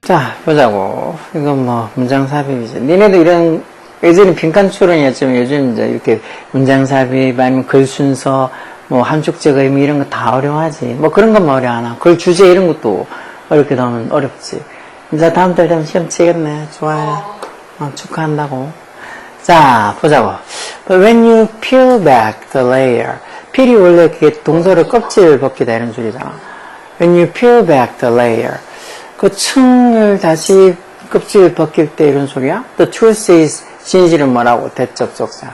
자, 보자고. 이건 뭐, 문장삽입이지. 니네도 이런, 예전에 빈칸 추론이었지만 요즘 이제 이렇게 문장삽입, 아니면 글 순서, 뭐, 함축적 의미 이런 거 다 어려워하지. 뭐 그런 건 뭐 어려워하나. 글 주제 이런 것도 어렵게 나오면 어렵지. 이제 다음 달 되면 시험 치겠네. 좋아요. 축하한다고. 자, 보자고. But when you peel back the layer. peel이 원래 그게 동사로 껍질 벗기다 이런 소리잖아. When you peel back the layer. 그 층을 다시 껍질 벗길 때 이런 소리야? The truth is, 진실은 뭐라고? 대접속사.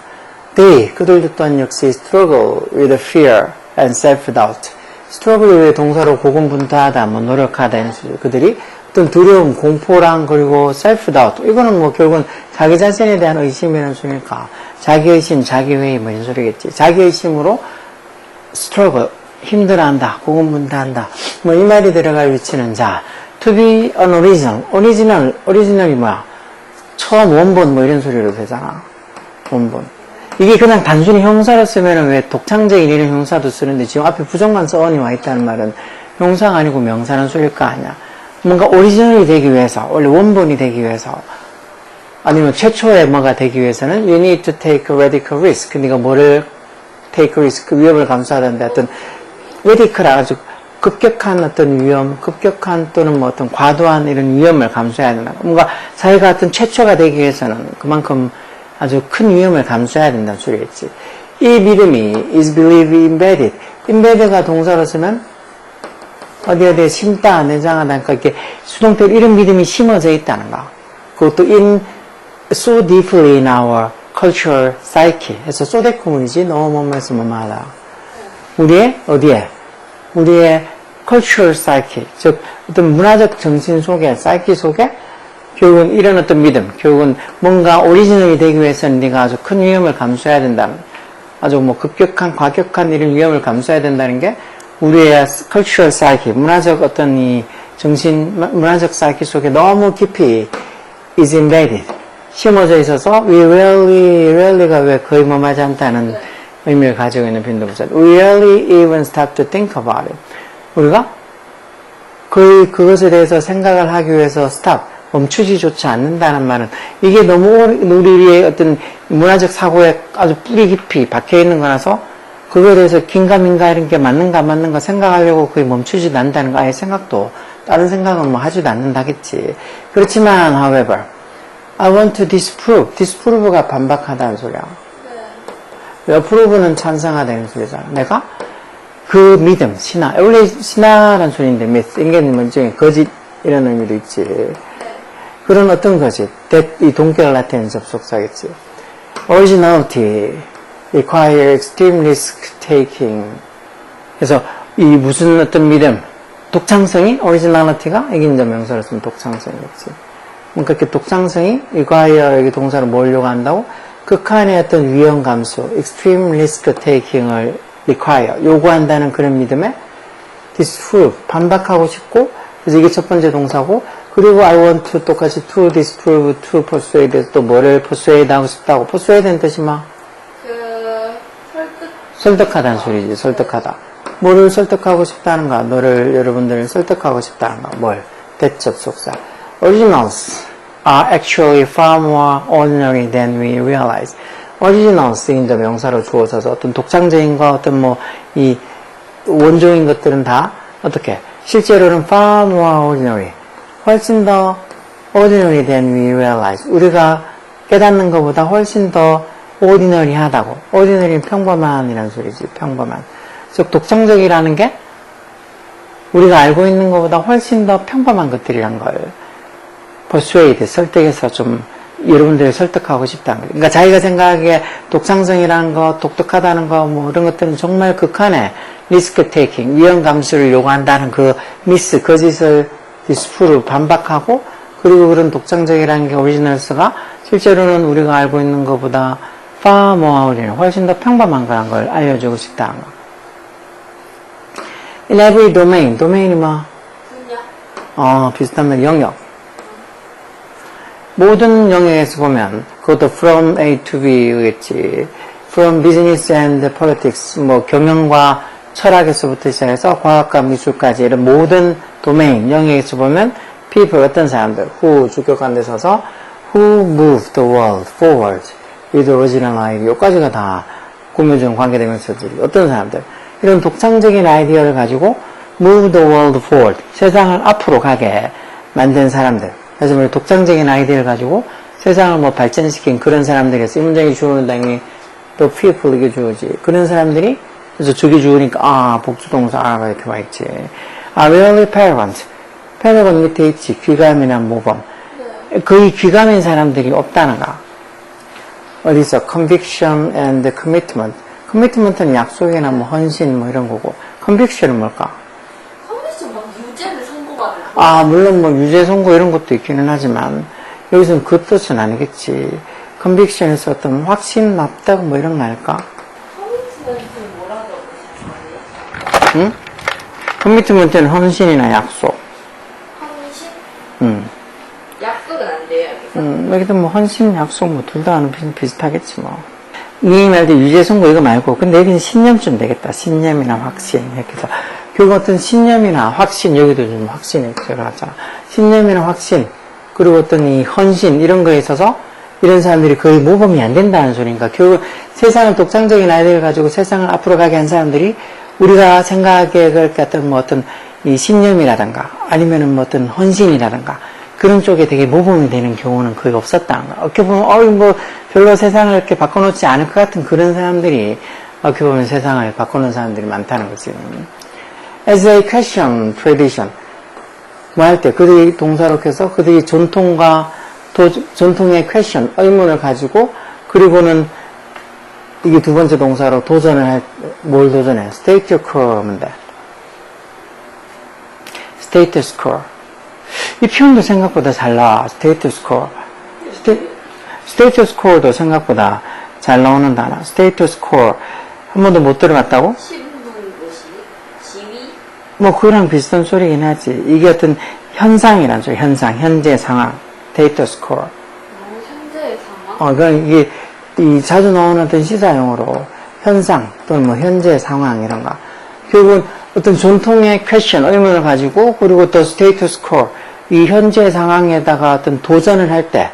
They, 그들도 또한 역시 struggle with fear and self-doubt. struggle 왜 동사로 고군분투하다, 뭐 노력하다 이런 소리. 그들이 어떤 두려움, 공포랑 그리고 self-doubt. 이거는 뭐 결국은 자기 자신에 대한 의심이라는 소리니까 자기의심, 자기회의 뭐 이런 소리겠지. 자기의심으로 struggle, 힘들어한다, 고군분투한다. 뭐 이 말이 들어갈 위치는 자. To be an original. original이 뭐야? 처음 원본 뭐 이런 소리로 되잖아. 원본. 이게 그냥 단순히 형사로 쓰면은 왜 독창적인 이런 형사도 쓰는데 지금 앞에 부정만 써언이 와 있다는 말은 형사가 아니고 명사라는 소리일 거 아니야. 뭔가 오리지널이 되기 위해서, 원래 원본이 되기 위해서, 아니면 최초의 뭐가 되기 위해서는 you need to take a radical risk. 네가 뭐를 take a risk, 위험을 감수하던데 어떤 radical한 아주 급격한 어떤 위험, 급격한 또는 뭐 어떤 과도한 이런 위험을 감수해야 된다. 뭔가 자기가 어떤 최초가 되기 위해서는 그만큼 아주 큰 위험을 감수해야 된다는 소리겠지. 이 믿음이 is believe embedded. embedded가 동사로 쓰면 어디에 심다, 내장하다, 그러니까 이렇게 수동태 이런 믿음이 심어져 있다는 거. 그것도 in so deeply in our cultural psyche. 해서 소대꾸문이지 너무 몸에서 뭐마다. 우리의 어디에? 우리의 cultural psyche, 즉 어떤 문화적 정신 속에, psyche 속에 결국은 이런 어떤 믿음, 결국은 뭔가 오리지널이 되기 위해서는 네가 아주 큰 위험을 감수해야 된다는, 아주 뭐 급격한, 과격한 이런 위험을 감수해야 된다는 게 우리의 cultural psyche, 문화적 어떤 이 정신, 문화적 psyche 속에 너무 깊이 is embedded, 심어져 있어서 we rarely가 왜 거의 뭐하지 않다는 의미를 가지고 있는 빈도부사. We rarely even stop to think about it. 우리가 거의 그것에 대해서 생각을 하기 위해서 stop, 멈추지조차 않는다는 말은 이게 너무 우리의 어떤 문화적 사고에 아주 뿌리 깊이 박혀있는 거라서 그거에 대해서 긴가민가 이런 게 맞는가 안 맞는가 생각하려고 거의 멈추지도 않는다는 거, 아예 생각도, 다른 생각은 뭐 하지도 않는다겠지. 그렇지만, however, I want to disprove. disprove가 반박하다는 소리야. approve는 찬성하다는 소리잖아. 내가 그 믿음, 신화, 원래 신화라는 소리인데 myth, 이게 일종의 거짓 이런 의미도 있지. 그런 어떤 거짓, 이 동격을 나타내는 접속사겠지. originality, require extreme risk taking. 그래서 이 무슨 어떤 믿음, 독창성이 originality가 이게 이제 명사로 쓰면 독창성이겠지. 뭔가 이렇게 독창성이 require 여기 동사로 뭘 요구한다고? 극한의 어떤 위험 감수, extreme risk taking을 require, 요구한다는 그런 믿음에 disprove, 반박하고 싶고, 그래서 이게 첫 번째 동사고, 그리고 I want to 똑같이 to disprove, to persuade, 또 뭐를 persuade 하고 싶다고. persuade는 뜻이 뭐? 설득하다는 소리지, 설득하다. 뭐를 설득하고 싶다는가? 너를, 여러분들을 설득하고 싶다는가? 뭘? 대접속사. originals are actually far more ordinary than we realize. originals, 이제 명사로 주어져서 어떤 독창적인 거, 어떤 뭐, 이 원조인 것들은 다 어떻게? 실제로는 far more ordinary. 훨씬 더 ordinary than we realize. 우리가 깨닫는 것보다 훨씬 더 ordinary 하다고. ordinary는 평범한이라는 소리지, 평범한. 즉, 독창적이라는 게 우리가 알고 있는 것보다 훨씬 더 평범한 것들이란 걸 persuade, 설득해서 좀 여러분들을 설득하고 싶다는 거예요. 그러니까 자기가 생각하기에 독창성이라는 거, 독특하다는 거, 뭐 이런 것들은 정말 극한의 리스크 테이킹, 위험 감수를 요구한다는 그 미스, 거짓을 disprove, 반박하고, 그리고 그런 독창적이라는 게 오리지널스가 실제로는 우리가 알고 있는 것보다 far more ordinary, 훨씬 더 평범한 거란 걸 알려주고 싶다는 거. In every domain, domain이 뭐? 비슷한 말, 영역. 모든 영역에서 보면, 그것도 from A to B겠지. from business and politics, 뭐 경영과 철학에서부터 시작해서 과학과 미술까지 이런 모든 도메인, 영역에서 보면 people, 어떤 사람들, who 주격관대 서서 who move the world forward with original idea, 여기까지가 다 구묘적 관계대명사들이 어떤 사람들, 이런 독창적인 아이디어를 가지고 move the world forward, 세상을 앞으로 가게 만든 사람들, 그래서 뭐 독창적인 아이디어를 가지고 세상을 뭐 발전시킨 그런 사람들이었어. 이 문장이 주어는 당연히 the people 이게 주어지. 그런 사람들이 그래서 저게 주어니까 복수동사 이렇게 와 있지. really parent. 패러건 밑에 있지. 귀감이나 모범. 거의 귀감인 사람들이 없다는 거. 어디서 conviction and commitment. commitment는 약속이나 뭐 헌신 뭐 이런 거고. conviction은 뭘까? 컨비션 막 유죄를 선고받을 물론 뭐 유죄 선고 이런 것도 있기는 하지만 여기서는 그 뜻은 아니겠지. conviction에서 어떤 확신, 납득 뭐 이런 거 아닐까? 커미트먼트는 뭐라고 하셨어요? 응? commitment는 헌신이나 약속. 헌신? 약속은 안 돼요. 여기도 뭐 헌신, 약속 뭐 둘 다 하는 비슷하겠지 뭐. 네 말대 유죄 선고 이거 말고 근데 여기는 신념쯤 되겠다. 신념이나 확신 이렇게 해서 결국 어떤 신념이나 확신 여기도 좀 확신에 들어가잖아. 신념이나 확신 그리고 어떤 이 헌신 이런 거에 있어서 이런 사람들이 거의 모범이 안 된다는 소리니까 결국 세상을 독창적인 아이디어를 가지고 세상을 앞으로 가게 한 사람들이 우리가 생각에 그렇게 어떤 이 신념이라든가 아니면은 뭐 어떤 헌신이라든가 그런 쪽에 되게 모범이 되는 경우는 거의 없었다는 거야. 어떻게 보면 뭐 별로 세상을 이렇게 바꿔놓지 않을 것 같은 그런 사람들이 어떻게 보면 세상을 바꿔놓은 사람들이 많다는 거지. As a question, tradition. 뭐 할 때 그들이 동사로 해서 그들이 전통과 전통의 question, 의문을 가지고 그리고는 이게 두 번째 동사로 도전을 뭘 도전해? State quo 하면 돼. Status quo. 이 표현도 생각보다 잘 나와. Status quo. Status quo도 생각보다 잘 나오는 단어. Status quo. 한 번도 못 들어봤다고? 신분고시? 지위? 뭐 그거랑 비슷한 소리긴 하지. 이게 어떤 현상이란 소리. 현상, 현재 상황. Status quo. 현재의 상황? 그러니까 이게 이 자주 나오는 어떤 시사용어로 현상 또는 뭐 현재 상황 이런 거. 결국은 어떤 전통의 question, 의문을 가지고 그리고 또 status quo, 이 현재 상황에다가 어떤 도전을 할 때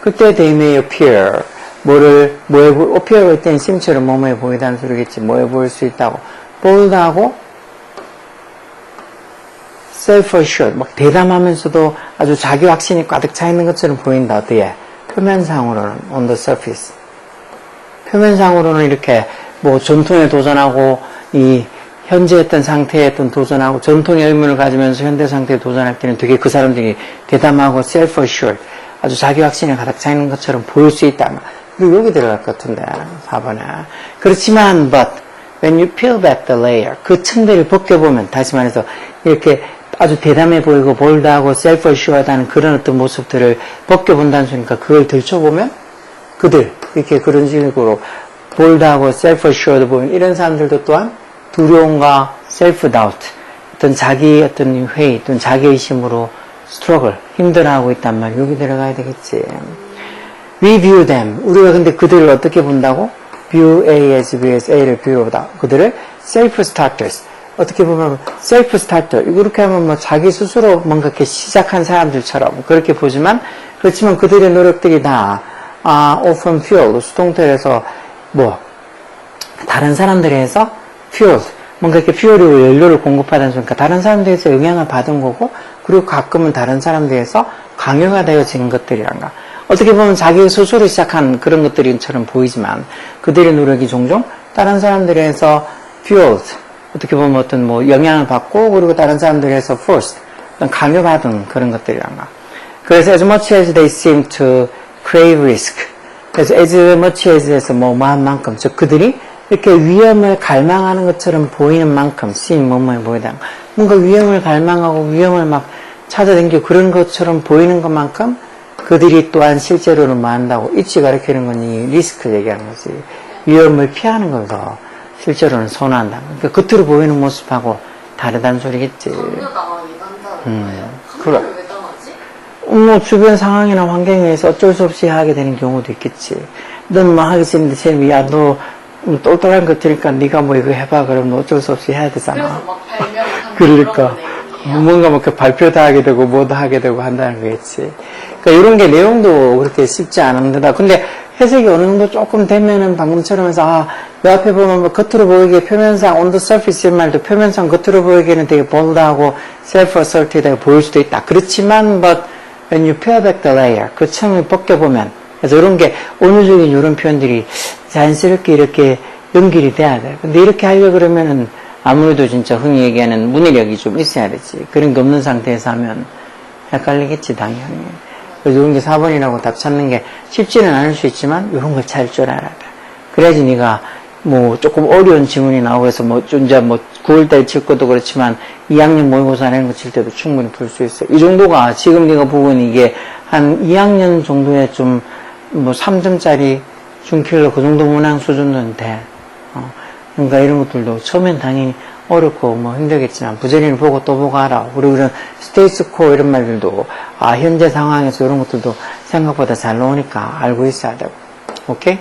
그때 they may appear appear 할 때는 심처럼 뭐뭐해 보이다는 소리겠지. 뭐해 보일 수 있다고. bold하고 self-assured, 막 대담하면서도 아주 자기 확신이 가득 차 있는 것처럼 보인다. 어때요? 표면상으로는 on the surface. 표면상으로는 이렇게 뭐 전통에 도전하고 이 현재 했던 상태에 어떤 도전하고 전통의 의문을 가지면서 현대 상태에 도전할 때는 되게 그 사람들이 대담하고 self-assured, 아주 자기 확신에 가득 차 있는 것처럼 보일 수 있다. 그리고 여기 들어갈 것 같은데 4번에 그렇지만 but when you peel back the layer, 그 층들을 벗겨보면 다시 말해서 이렇게 아주 대담해 보이고 볼드하고 self-assured하는 그런 어떤 모습들을 벗겨본다는 소리니까 그걸 들춰보면 그들 이렇게 그런 식으로 볼드하고 self-assured 보이는 이런 사람들도 또한 두려움과 self-doubt, 어떤 자기 어떤 회의 또는 자기의심으로 struggle, 힘들어하고 있단 말이야. 여기 들어가야 되겠지. We view them. 우리가 근데 그들을 어떻게 본다고? view A as B as A를 B로 보다. 그들을 self-starters. 어떻게 보면 self-starter. 이렇게 하면 뭐 자기 스스로 뭔가 이렇게 시작한 사람들처럼 그렇게 보지만 그렇지만 그들의 노력들이 다 often fueled, 수동태에서 뭐 다른 사람들에 의해서 fueled, 뭔가 이렇게 fuel이고 연료를 공급하다는 소리니까 다른 사람들에서 영향을 받은 거고 그리고 가끔은 다른 사람들에서 강요가 되어진 것들이란가. 어떻게 보면 자기 스스로 시작한 그런 것들처럼 보이지만 그들의 노력이 종종 다른 사람들에서 fueled, 어떻게 보면 어떤 뭐 영향을 받고 그리고 다른 들에서 forced, 어떤 강요받은 그런 것들이란가. 그래서 as much as they seem to crave risk, 그래서 as much as에서 뭐한 만큼, 즉 그들이 이렇게 위험을 갈망하는 것처럼 보이는 만큼, seem 뭐뭐해 보이다. 뭔가 위험을 갈망하고 위험을 막 찾아다니고 그런 것처럼 보이는 것만큼 그들이 또한 실제로는 뭐 한다고, 이치 가리키는 건 이 리스크 얘기하는 거지. 위험을 피하는 걸 더 실제로는 선호한다. 그러니까 겉으로 보이는 모습하고 다르다는 소리겠지. 강요당하긴 한다는 거예요? 그래. 강요를 왜 당하지? 뭐 주변 상황이나 환경에 의해서 어쩔 수 없이 하게 되는 경우도 있겠지. 넌 뭐 하기 싫은데 쟤는 야 너 똘똘한 거 들으니까 네가 뭐 이거 해봐 그러면 어쩔 수 없이 해야 되잖아. 그래서 막 발명하는 그러니까 그런 내용이에요. 뭔가 뭐 발표도 하게 되고 뭐도 하게 되고 한다는 거겠지. 그러니까 이런 게 내용도 그렇게 쉽지 않은데다. 근데 해석이 어느 정도 조금 되면은 방금처럼 해서 요 앞에 보면 뭐 겉으로 보이기에 표면상 on the surface 이런 말도 표면상 겉으로 보이기에는 되게 bold하고 self-asserted하게 보일 수도 있다. 그렇지만 but when you peel back the layer 그 층을 벗겨보면 그래서 이런 게 은유적인 이런 표현들이 자연스럽게 이렇게 연결이 돼야 돼. 근데 이렇게 하려고 그러면은 아무래도 진짜 흔히 얘기하는 문해력이 좀 있어야 되지. 그런 게 없는 상태에서 하면 헷갈리겠지, 당연히. 그래서 이런 게 4번이라고 답 찾는 게 쉽지는 않을 수 있지만 이런 걸 찾을 줄 알아야 돼. 그래야지 네가 뭐 조금 어려운 지문이 나오고 해서 뭐 이제 뭐 9월달 칠 것도 그렇지만 2학년 모의고사 이런 거 칠 때도 충분히 풀 수 있어. 이 정도가 지금 네가 보고 있는 이게 한 2학년 정도에 좀 뭐 3점짜리 중킬러 그 정도 문항 수준은 돼. 그러니까 이런 것들도 처음엔 당연히 어렵고 뭐 힘들겠지만 부재리를 보고 또 보고 하라. 그리고 이런 스테이스 코어 이런 말들도 현재 상황에서 이런 것들도 생각보다 잘 나오니까 알고 있어야 되고. 오케이?